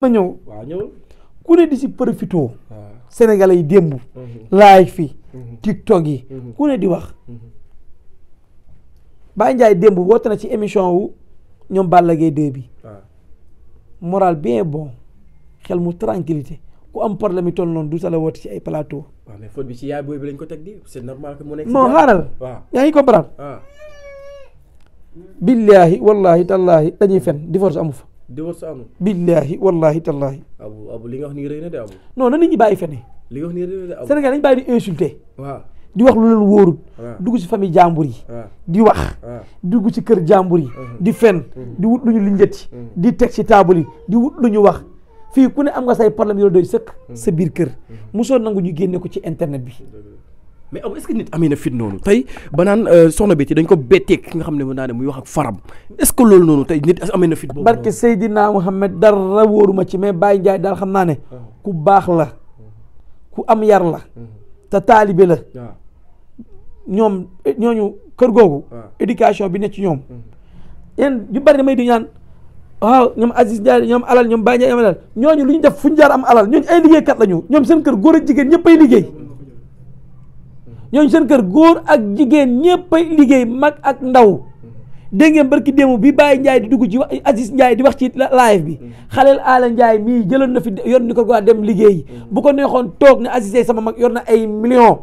ma ñëw waaw ñëw ku ne di si profito sénégalais yi démb live fi tiktok yi ku ne di wax Baye Ndiaye démb woote na ci émission wu ñoom Balla Gaye 2 bi moral bien bon xel mu tranquillité ku am problème yi toll noonu du sala woote ci ay plateau. waaw mais faute bi ci yaay booy bi lañ ko teg di c'est normal que mu nekk non xaaral yaa ngi comprendre billahi wallahi tallahi dañuy fen divorce amu fa divorce amul billahi wallahi tallahi abu li nga wax nii rëy na de abu non na nit ñi bàyyi fen li nga wax nii rëy na de abu Sénégal dañu bàyyi di insulter waaw di wax lu leen wóorul dugg ci famille jàmbur yi di wax dugg ci kër jàmbur yi di fen di wut lu ñu linjëti di teg ci table yi di wut lu ñu wax fii ku ne am nga say problème yoo doy sëkk sa biir kër mosoo nangu ñu génne ko ci internet bi mais est-ce que nit amee na fit noonu tey ba naan soxna bi ci dañ ko bettee ki nga xam ne mën naa ne muy wax ak faram est-ce que loolu noonu tey nit amee na fit boobu barke Seydina Mohamed dara wóoruma ci mais Baye Ndiaye daal xam naa ne ku baax la ku am yar la te taalibe la ñoom ñooñu kër googu éducation bi ne ci ñoom yéen ñu bari damay di ñaan waaw ñoom Aziz Ndiaye ñoom alal ñoom Baye Ndiaye am alal ñooñu lu ñu def fu ñu jaar am alal ñooñu ay liggéeykat lañu ñoom seen kër góor ak jigéen ñëpp ay liggéey ñooñu seen kër góor ak jigéen ñëpp ay liggéey mag ak ndaw dégg ngeen barki démb bi Baye Ndiaye di dugg ci Aziz Ndiaye di wax ci live bi xaleel Ala Ndiaye mii jëloon na fi yor ni ko quoi dem liggéey bu ko neexoon toog ne Aziz sama mag yor na ay millions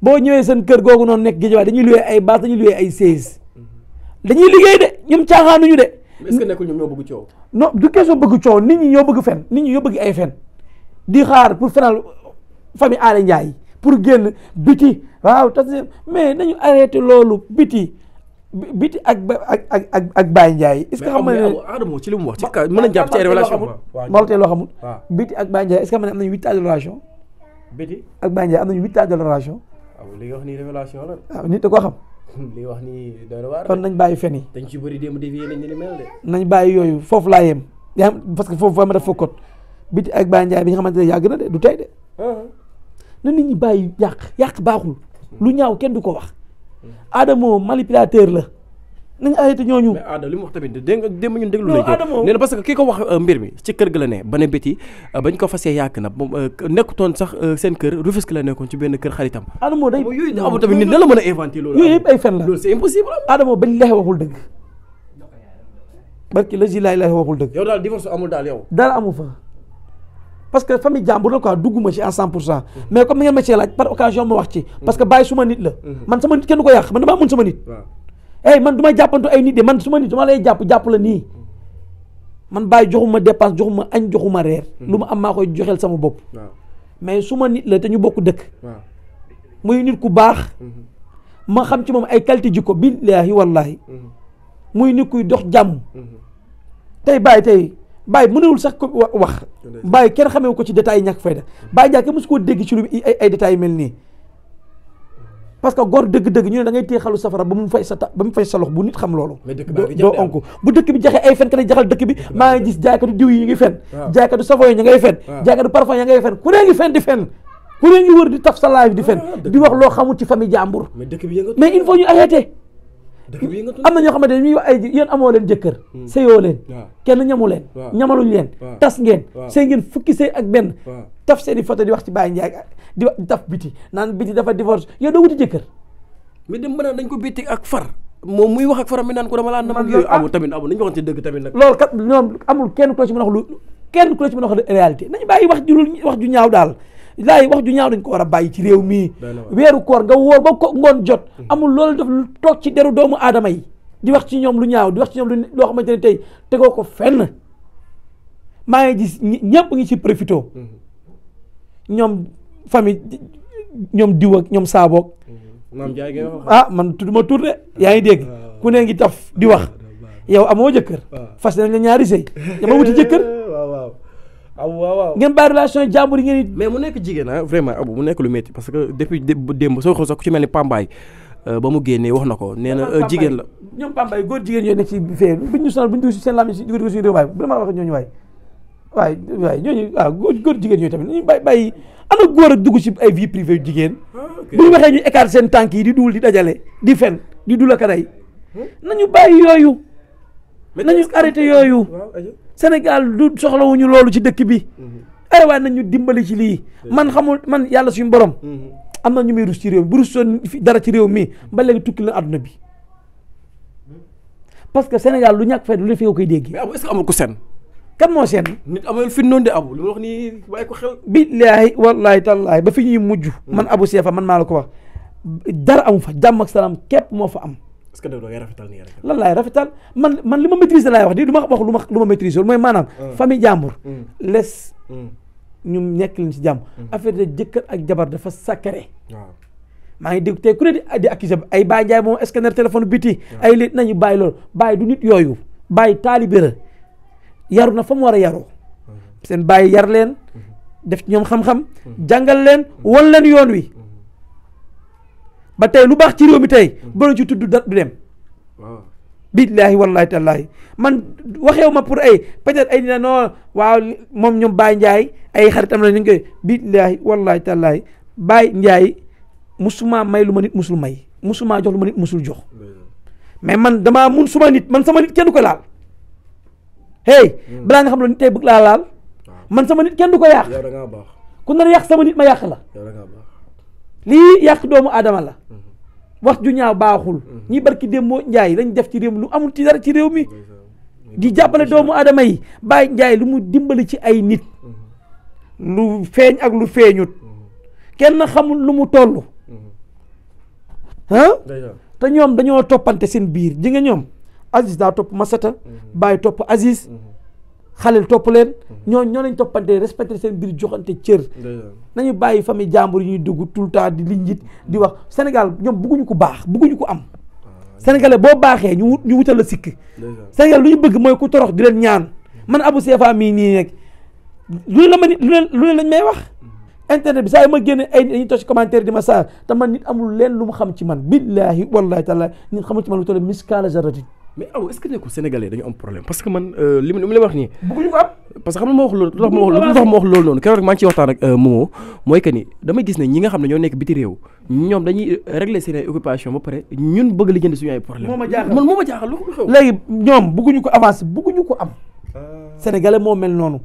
boo ñëwee seen kër googu noonu nekk géej waaye dañuy luwee ay bâche dañuy luwee ay chaise dañuy liggéey de ñoom caaxaanuñu de. est-ce que nekkul ñoom ñoo bëgg coow. non du question bëgg coow nit ñi ñoo bëgg fen nit ñi ñoo bëgg ay fen di xaar pour fenal famille Ala Ndiaye pour génn biti waaw tas mais nañu arrêté loolu biti ak Baye Ndiaye. est-ce que xam nga ne Adamo ci li mu wax ci ka mën a jàpp ci ay relation moo tee loo xamul biti ak Baye Ndiaye est-ce que xam nga ne am nañu 8 ans de relation. biti ak Baye Ndiaye am nañu 8 ans de relation. waaw li nga wax nii révélation la. waaw nit da koo xam. li nga wax nii doy na waar kon nañ bàyyi fen yi. dañ ci bëri démb dévié nañ ni mel de. nañ bàyyi yooyu foofu laa yem yaa parce que foofu fa ma def fokkoot biti ak Baye Ndiaye bi nga xamante ne yàgg na de du tey de. na nit ñi bàyyi yàq baaxul lu ñaaw kenn du ko wax. Adamo manipulateur la. nañ arrêté ñooñu. mais Adama li mu wax tamit dégg nga démb ñun déglu lañ ko nee na parce que ki ko wax mbir mi ci kër ga la ne ba ne béti bañ ko fasee yàgg na nekkutoon sax seen kër Rufisque la nekkoon ci benn kër xaritam. Adamo day yooyu amul tamit nit na la mën a inventé loolu. yooyu yëpp ay fen la loolu c'est impossible. Adamo bañ lexe waxul dëgg barki la laay lexe waxul dëgg. yow daal divorce amul daal yow. dara amu fa parce que famille jàmbur la quoi dugguma ci en 100% mais comme ni ngeen ma cee laaj par occasion ma wax ci. parce que Baye suma nit la. man sama nit kenn du ko yàq man damaa mun sama nit. man du ma jàppantu ay nit de man suma nit dama lay jàpp la nii man Baye joxuma dépense joxuma añ joxuma reer lu ma am maa koy joxeel sama bopp mais suma nit la te ñu bokk dëkk muy nit ku baax ma xam ci moom ay qualité jikko billaahi wallaahi muy nit kuy dox jàmm tey Baye mënewul sax ko wax Baye kenn xamee ko ci détails yi ñàkk fayda Baye Ndiaye kenn mosu koo dégg ci lu ay détails yu mel nii parce que góor dëgg-dëgg ñu ne da ngay téye xalu safara ba mu fay sa lox bu nit xam loolu doo onk bu dëkk bi jaxee ay fen ka ne jaxal dëkk bi maa ngi gis jaaykatu diw yi ngi fen jaaykatu savon yi ñu ngay fen jaaykatu parfum ya ngay fen ku ne ngi fen di fen ku ne ngi wër di taf sa live di fen di wax loo xamul ci famille jàmbur mais il faut ñu arrêter am na ñoo xamante ne ñuy wax ay yéen amoo leen jëkkër sëyoo leen kenn ñamu leen ñamaluñ leen tas ngeen sëy ngeen fukki sëy ak benn taf seeni photo di wax ci Baye Ndiaye di wax taf biti naan biti dafa divorce yow doo wuti jëkkër mais dem ba dañ ko bitti ak far moom muy wax ak faram mi naan ko dama laa nam yooyu amul tamit amul nañu waxante dëgg tamit nag loolu kat ñoom amul kenn ku la ci mën a wax kenn ku la ci mën a wax réalité nañu bàyyi wax ju ñaaw daal laay wax ju ñaaw dañ ko war a bàyyi ci réew mii weeru koor nga wóor ba ko ngoon jot amul loolu def toog ci deru doomu aadama yi di wax ci ñoom lu ñaaw di wax ci ñoom loo xamante ne tey tegoo ko fenn maa ngi gis ñëpp ngi ci profito ñoom famille ñoom diw ak ñoom saaboog man tudduma tur de yaa ngi dégg ku ne ngi taf di wax yow amoo jëkkër fas nañ la ñaari sëy dama wuti jëkkër waaw ngeen bàyyi relation jàmbur yi ngeen mais mu nekk jigéen vraiment abu mu nekk lu métti parce que depuis démb soo xool sax ku ci mel ni Pambaay ba mu génnee wax na ko nee na jigéen la ñoom Pambaay góor jigéen yooyu nekk ci fee buñ ñu sonal buñ dugg si seen lami si dugal ko suñu réew waay bu ma wax ñooñu waay ñooñu waaw góor jigéen yooyu tamit nañu bàyyi ana góor ak dugg ci ay vie privée jigéen bu ñu waxee ñu écart seen tànk yi di duwul di dajale di fen di dul ak a rey nañu bàyyi yooyu nañu arrêté yooyu Sénégal du soxlawuñu loolu ci dëkk bi ay waay nañu dimbali ci lii man xamul man yàlla suñu borom am na ñu muy rus ci réew mi bu rusoon dara ci réew mi ba léegi tukki la àdduna bi parce que Sénégal lu ñàkk fay lu fi nga koy dégg. mais Abou est-ce que amul ku seen. kan moo seen. nit amul fi noonu de Abou li ma wax nii bàyyi ko xel. billaahi wallaahi tallaahi ba fi ñuy mujj. man Abou Sefa man maa la ko wax dara amu fa jàmm ak salaam képp moo fa am. est-ce que da ngay rafetal nii rek. lan laay rafetal man li ma maîtriser laay wax di du ma wax lu ma maîtriser mooy maanaam. famille jàmbur. les ñu nekk leen ci jàmm. affaire de jëkkër ak jabar dafa sacré. waaw maa ngi dégg tey ku ne di accusé ay Baye Ndiaye moom scanner téléphone biti. ay li nañu bàyyi loolu bàyyi du nit yooyu bàyyi taalibe la yaru na fa mu war a yaroo. seen bàyyi yar leen def ñoom xam-xam jàngal leen wan leen yoon wi. ba tey lu baax ci réew mi tey boo ci tudd du dem. billaahi wallaahi tallaahi man waxeewu ma pour ay peut-être ay dina non waaw moom ñoom Baye Ndiaye ay xaritam la ñu ngi koy billaahi wallaahi tallaahi Baye Ndiaye musuma may lu ma nit musul may musuma jox lu ma nit musul jox mais man damaa mun suma nit man sama nit kenn du ko laal hey balaa nga xam ne nit tey bëgg laa laal man sama nit kenn du ko yàq ku nar yàq sama nit ma yàq la lii yàq doomu aadama la wax ju ñaaw baaxul ñi barki démboo Njaay lañ def ci réew mi lu amul ci dara ci réew mi di jàppale doomu aadama yi Baye Njaay lu mu dimbali ci ay nit lu feeñ ak lu feeñut kenn xamul lu mu toll te ñoom dañoo toppante seen biir ji nga ñoom Aziz daa topp Masata Baye topp Aziz Xalil topp leen ñoo lañ toppante respecté seen biir joxante cër nañu bàyyi famille jàmbur yi ñuy dugg tout le temps di li njit di wax Sénégal ñoom bugguñu ko baax bugguñu ko am sénégalais boo baaxee ñu wutal la sikk Sénégal lu ñu bëgg mooy ku torox di leen ñaan man Abou Sefa mii nii rek lu leen la ma nit lu leen lañ may wax internet bi saa yi ma génne ay dañuy toog ci commentaire di ma saa te man nit amul leen lu mu xam ci man billaahi wallaahi taala nit xamul ci man lu toll miskaala zarratin mais Abou est-ce que nekkul sénégalais dañu am problème parce que man li mu lay wax nii. bëgguñu ko am. parce que xam nga ma wax loolu lu tax ma wax loolu noonu keroog maa ngi ciy waxtaan ak Momo mooy que ni damay gis ne ñi nga xam ne ñoo nekk biti réew ñoom dañuy régler seen ay occupation ba pare ñun bëgg li jënd suñu ay problème moo ma jaaxal lu xew léegi ñoom bëgguñu ko avancer bëgguñu ko am sénégalais moo mel noonu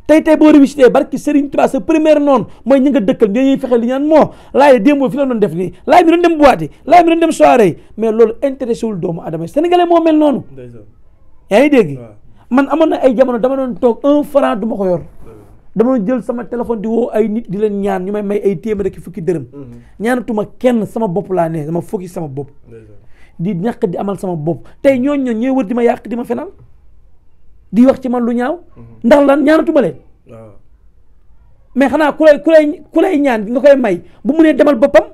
tey boo révisité barki Serigne Touba sa première noonu mooy ñi nga dëkkal ñooy fexe li ñaan moo laay démboo fi la doon def nii laay mi doon dem boîte laay mi doon dem soirée mais loolu intéressé wul doomu adama sénégalais moo mel noonu yaa ngi dégg man amoon na ay jamono dama doon toog 1 franc du ma ko yor dama doon jël sama téléphone di woo ay nit di leen ñaan ñu may ay téeméer ki fukki dërëm ñaanatuma kenn sama bopp laa ne dama focus sama bopp di ñàkk di amal sama bopp tey ñooñu ñooy wër di ma yàq di ma fenal di wax ci man lu ñaaw ndax lan ñaanatuma leen mais xanaa ku lay ñaan nga koy may bu mu nee demal boppam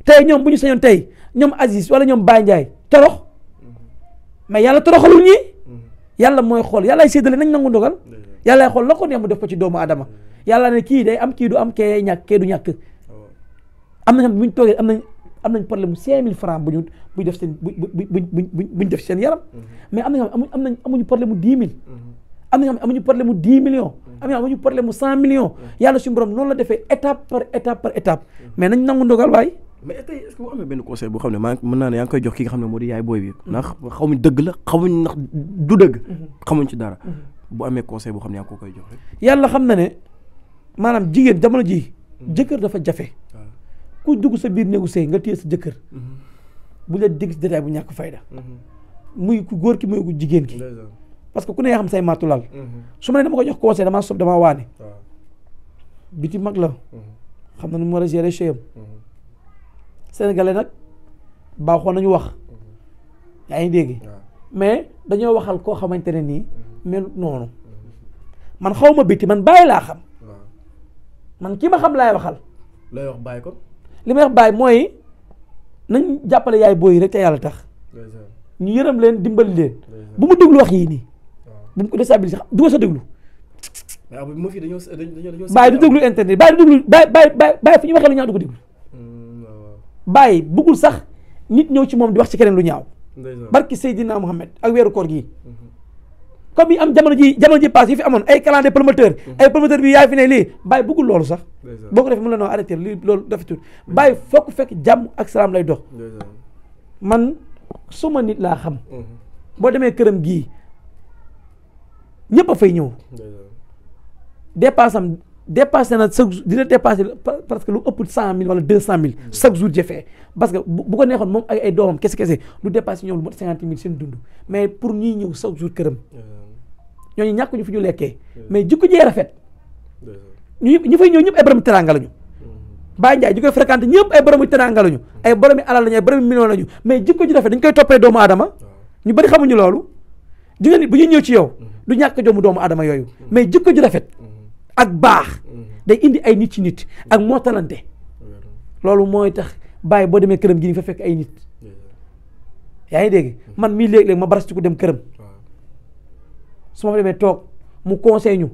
tey ñoom bu ñu sañoon tey ñoom Aziz wala ñoom Baye Ndiaye torox mais yàlla toroxalul ñi yàlla mooy xool yàlla ay séddale nañ nangu ndogal yàlla ay xool la ko neex mu def ko ci doomu adama yàlla ne kii day am kii du am kee ñàkk kee du ñàkk am na xam bu ñu toogee am nañ problème mu 5000 francs bu ñu def seen buñ def seen yaram mais am na ñoo amuñu problème mu 10 000 am na ñoo amuñu problème mu 10 millions am na ñoo amuñu problème mu 100 millions yàlla suñu borom noonu la defee étape par étape mais nañ nangu ndogal waay. mais tey est-ce que boo amee benn conseil boo xam ne mën naa ne yaa ngi koy jox ki nga xam ne moo di yaay booy bi ndax xamuñ dëgg la xamuñ ndax du dëgg xamuñ ci dara bu amee conseil boo xam ne yaa ngi ko koy jox rek yàlla xam na ne maanaam jigéen jamono ji jëkkër dafa jafe ku dugg sa biir néegu sëy nga téye sa jëkkër bu la dégg si détail bu ñàkk fayda muy ku góor ki muy ku jigéen ki parce que ku ne yaa xam say matulal su ma ne dama ko jox conseil damaa sob damaa waane biti mag la xam na nu mu war a gérer cheyam sénégalais nag baaxoon nañu wax yaa ngi dégg mais dañoo waxal koo xamante ne nii mel noonu man xaw ma biti man bàyyi laa xam man ki ma xam laay waxal lay wax bàyyi ko li may wax bàyyi mooy nañ jàppale yaay booy rek te yàlla tax ñu yërëm leen dimbali leen bu mu déglu wax yii nii bu mu ko déstabiliser du ko sa déglu bàyyi du déglu internet bàyyi du déglu bàyyi fu ñu waxee lu ñaaw du ko déglu bàyyi bëggul sax nit ñëw ci moom di wax ci keneen lu ñaaw barki Seydina Mohamed ak weeru koor gii comme yi am jamono ji passe yi fi amoon ay calendrier promoteur ay promoteur bi yaay fi ne lii bàyyi bëggul loolu sax boo ko defee mën la noo arrêté lii loolu dafa bàyyi fokk fekk jàmm ak salaam lay dox man suma nit laa xam boo demee këram gii ñëpp a fay ñëw dépassé na chaque jour dina dépassé parce que lu ëpp 100 000 wala 200 000 chaque jour jëfee parce que bu ko neexoon moom ay doomam kese lu dépassé ñoom lu mot 50 000 seen dund mais pour ñuy ñëw chaque jour këram ñooñu ñàkk ñu fi ñu lekkee mais jikko jee rafet ñu fay ñëw ñëpp ay borom teranga lañu Baye Ndiaye ñu koy fréquenté ñëpp ay borom teranga lañu ay boromi alal lañu ay boromi million lañu mais jikko ji rafet dañ koy toppee doomu aadama ñu bari xamuñu loolu ji nga ni bu ñuy ñëw ci yow du ñàkk joomu doomu aadama yooyu mais jikko ji rafet ak baax day indi ay nit ci nit ak mootalante loolu mooy tax Baye boo demee këram gi ni fa fekk ay nit yaa ngi dégg man mii léeg-léeg ma baras ci ku dem këram su ma fa demee toog mu conseil ñu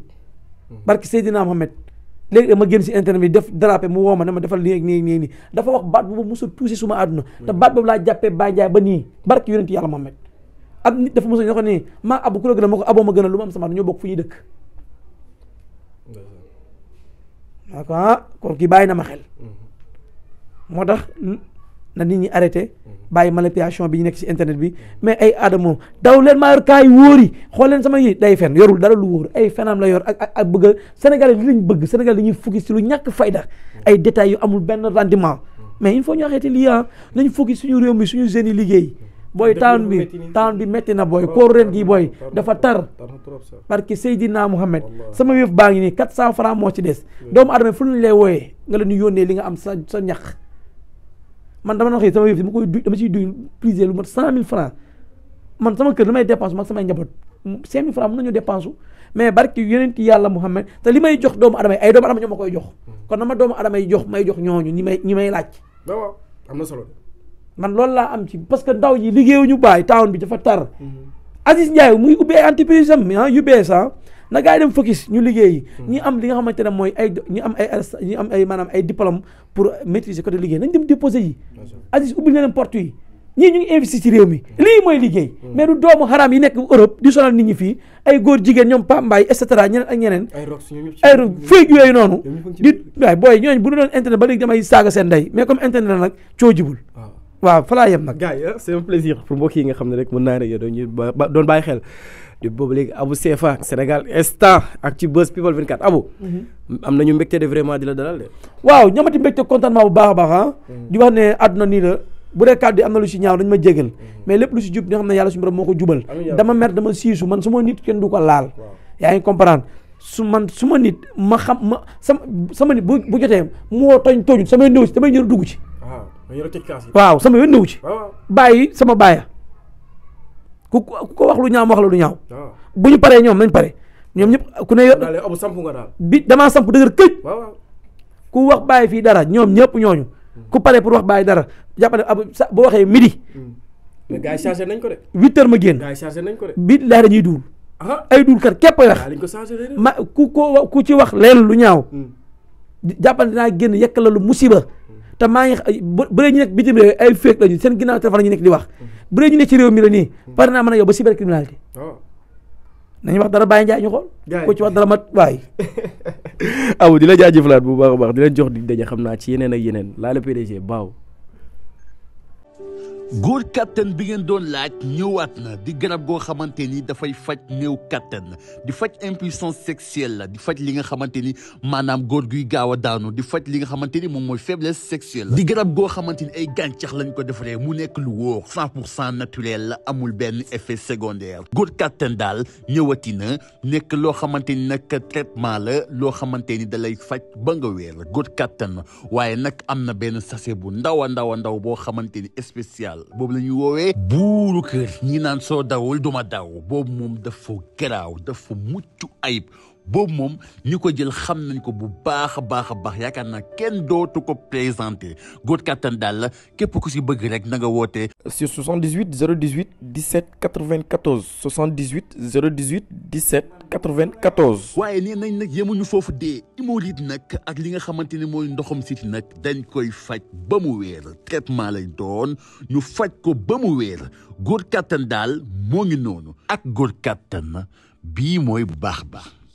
barki Seydina Mohamed léegi ma génn si internet bi def drapé mu woo ma ne ma defal nii dafa wax baat boobu mosul tuusi suma àdduna te baat boobu laa jàppee Baye Ndiaye ba nii barki yonent yàlla Mohamed ab nit dafa mosul ñoo ko nii maa abu ku la gën a ma ko aboo ma gën a lu ma am sama ñoo bokk fu ñuy dëkk d'accord kon kii bàyyi na ma xel moo tax na nit ñi arrêté bàyyi manipulation bi ñu nekk ci internet bi mais ay Adamo daw leen maa yor kaay wóor yi xool leen sama yi day fen yorul dara lu wóor ay fenam la yor ak bëgg a Sénégal li lañ bëgg Sénégal dañuy focus ci lu ñàkk fayda ay détails yu amul benn rendement mais il faut ñu arrêté lii nañ focus suñu réew mi suñu jeunes yi liggéey booy town bi métti na booy kooru ren gi booy dafa tar parce que Seydina Mouhamed sama wéef baa ngi nii 400 francs moo ci des doomu adama fu ñu lay wooyee nga leen di yónnee li nga am sa ñax man dama na xëy sama wéef dama ciy duy prisé lu mat 100 000 francs man sama kër damay dépense mag samay njaboot 5 000 francs mën nañu dépense mais barki yonent yàlla Mouhamed te li may jox doomu adama yi ay doomu adama ñoo ma koy jox kon na ma doomu adama yi jox may jox ñooñu ñi may laaj am na solo man loolu laa am ci parce que ndaw ñi liggéeyuñu bàyyi town bi dafa tar Aziz Ndiaye muy ubbi ay entreprise am yu bees na gaa yi dem focus ñu liggéeyi ñi am li nga xamante ne mooy ñi am ay maanaam ay diplôme pour maîtriser côté liggéey nañ dem déposer yi Aziz ubbi na leen porte yi ñii ñu ngi investir ci réew mi lii mooy liggéey mais du doomu xaraam yi nekk Europe di sonal nit ñi fii ay góor jigéen ñoom Pa Mbaye et cetera ñeneen ak ñeneen ay féeg yooyu noonu di waay booy ñooñu bu ñu doon internet ba léegi damay saaga seen ndey mais comme internet la nag coo jibul waaw fa laa yem nag gars yi c'est un plaisir pour mbokk yi nga xam ne rek mën naa ne yow doon bàyyi xel di boobu léegi Abou CFA Sénégal Instant ak ci Buzz People 24 Abou am nañu mbégte de vraiment di la dalal de waaw ñamati mbégte contentement bu baax a baax di wax ne àdduna nii la bu dee kàddu yi am na lu si ñaaw dañ ma jégal mais lépp lu si jub ñoo xam ne yàlla suñu borom moo ko jubal dama mer dama siisu man su ma nit kenn du ko laal yaa ngi comprendre su ma nit ma xam ma sama nit bu jotee mu woo tooñut samay néew si damay ñëw dugg ci waaw sama yoon nëw ci bàyyi sama bàyya ku ko wax lu ñaaw ma wax la lu ñaaw bu ñu paree ñoom nañ pare ñoom ñëpp ku ne bi damaa samp dëgër këj ku wax bàyyi fii dara ñoom ñëpp ñooñu ku pare pour wax bàyyi dara jàppale boo waxee midi mais gars yi chargé nañ ko de 8 heures ma génn gars yi chargé nañ ko de bi laa dañuy duul ay duul kat képp ay wax ma ku ci wax leen lu ñaaw jàppale dinaa génn yekk la lu musiba te maa ngi bu dee ñu nekk bitim réew ay féeg lañu seen ginnaaw téléphone ñu nekk di wax bu dee ñu nekk ci réew mi la nii pare naa mën a yow ba cybercriminalité nañu wax dara Baye Ndiaye ñu xool ko ci wax dara mat waay Abou di la jaajëfalaat bu baax a baax di leen jox di daje xam naa ci yeneen ak yeneen laa la PDG baaw góor kattan bi ngeen doon laaj ñëwaat na di garab goo xamante ni dafay faj néew kattan di faj impuissance sexuelle la di faj li nga xamante ni maanaam góor guy gaaw a daanu di faj li nga xamante ni moom mooy faiblesse sexuelle di garab goo xamante ni ay gàncax lañ ko defaree mu nekk lu wóor 100% naturel la amul benn effet secondaire góor kattan daal ñëwati na nekk loo xamante ni nag traitement la loo xamante ni da lay faj ba nga wér góor kattan waaye nag am na benn sachet bu ndaw a ndaw boo xamante ni spécial boobu la ñuy woowee buuru kër ñi naan soo dawul duma daw boobu moom dafa garaaw dafa mucc ayib boobu moom ñu ko jël xam nañ ko bu baax a baax yaakaar naa kenn dootu ko présenté góor kattan daal la képp ku si bëgg rek na nga woote sur 78 018 17 94 78 018 17 94. waaye nee nañ nag yemuñu foofu dee hémorroïde nag ak li nga xamante ni mooy ndoxam siti nag dañ koy faj ba mu wéer traitement lañ doon ñu faj ko ba mu wéer góor kattan daal moo ngi noonu ak góor kattan bii mooy bu baax.